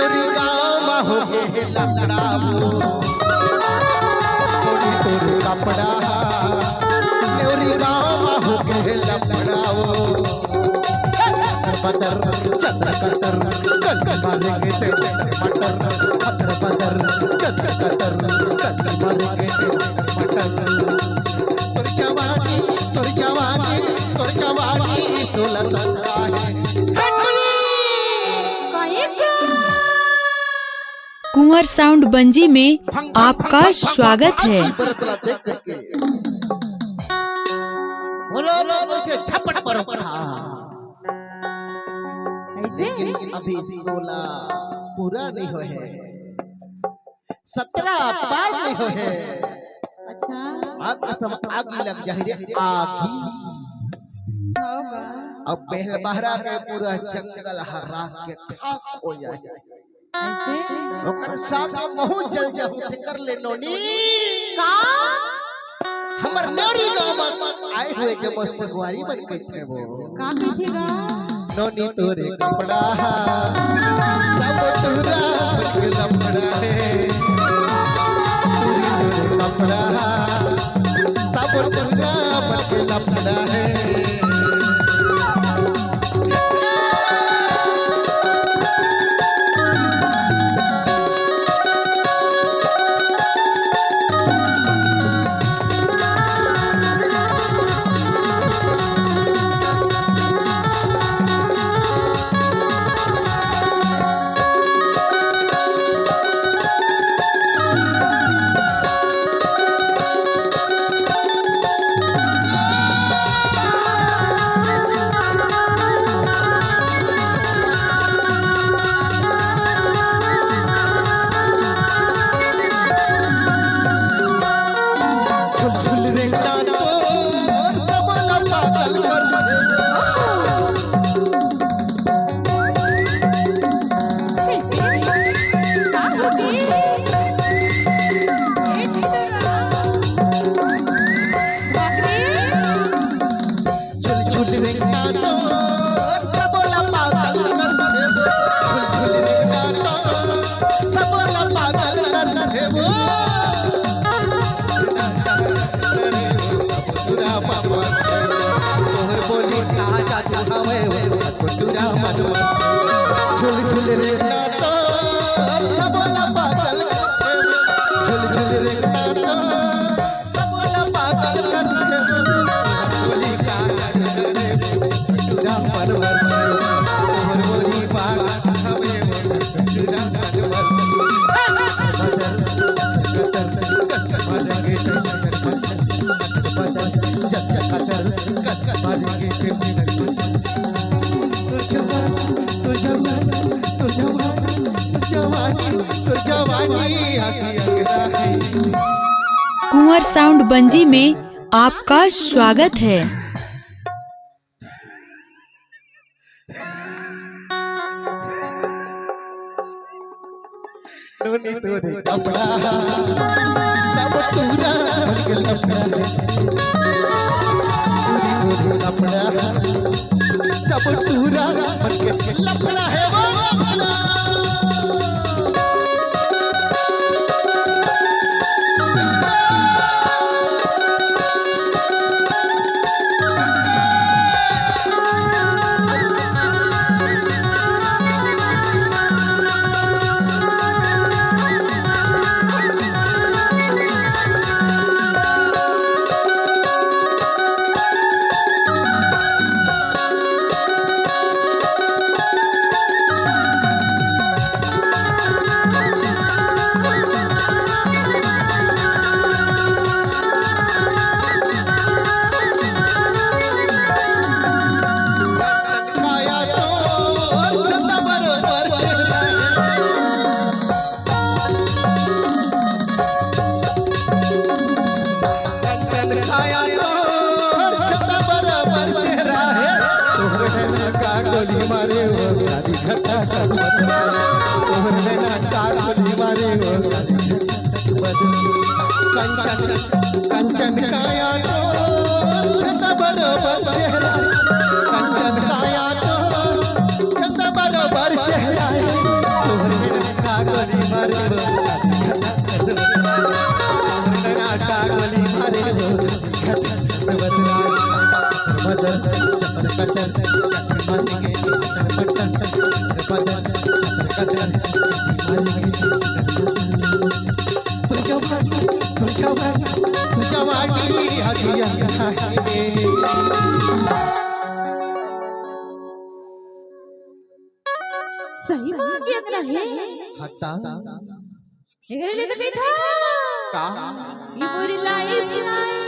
नेवरी गाँव हो गे लफड़ाओ तोरी तोरी कपड़ा नेवरी गाँव हो गे लफड़ाओ बदर चंद्र कतर कल मारेंगे तेरे मटर खतर बदर चंद्र कतर कल मारेंगे तेरे मटर तुर जवानी 16-17 है। कुंवर साउंड बंजी में आपका स्वागत है। बोलो लोग झपट पर लेकिन अभी 16 पूरा नहीं हो है 17 पार नहीं हो है। अच्छा आग कसम आग लग जाए रे आगी अब पहल बहरा के पूरा जंगल हरा के खाक हो जाए ऐसे ओकर साथे महू जल जाऊ कर ले नोनी का हमर नेवरी गांव में आए हुए जब सगवारी बन गई थे वो का कहेगा नोनी तोरे कपड़ा सब तुरा बन लपड़ा है तोरे कपड़ा सब तुरा बन लपड़ा है। झुल झुल रे नाता सबला पागल झुल झुल रे नाता सबला पागल कर बोली का रे तुरा परवर तोहर बोली पागल हवे तुरा परवर कुंवर साउंड बंजी में आपका स्वागत है। नोनी तोरे कपड़ा सब तुरा बन के लपड़ा तोरे कपड़ा सब तुरा बन के लपड़ा है वो लपड़ा। गोली मारे वो गाड़ी घटा तोहर बिना का गोली मारे वो गाड़ी कंचन कंचन काया तो छता बरोबर चेहरा कंचन काया तो छता बरोबर चेहरा तोहर बिना कतर मारेंगे मटर बदर कतर मारेंगे तुझ्या वाटी हदिया सही में क्या है हत्ता मेरे लिए तो नहीं था का ये पूरी लाइफ